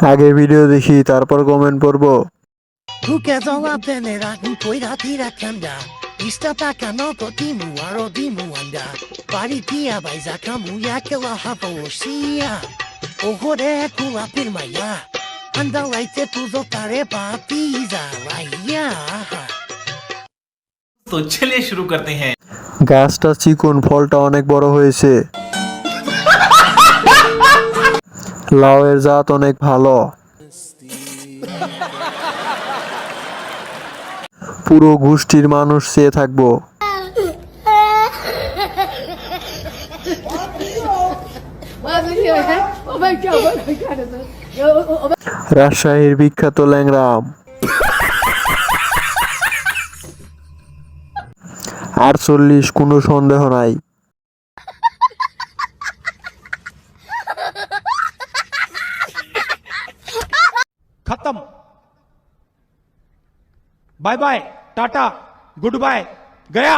আগে ভিডিও দেখি তারপর কমেন্ট পড়বো। Kukazala penera kukoira tira kanda. Istata kanoko timu aro dimu anda. Paritia baizaka muyakela hapolosia. Ohore kula pirmaya. Anda laite puzo tarepa pizza raya. तो चलिए शुरू करते हैं। গাছটা চিকন, ফলটা অনেক বড় হয়েছে। লাউয়ের জাত অনেক ভালো। পুরো গোষ্ঠীর মানুষ চেয়ে থাকবো। রাজশাহীর বিখ্যাত ল্যাংড়া আম। 48, কোনো সন্দেহ নাই। खत्म। Bye bye, tata, good bye, गया।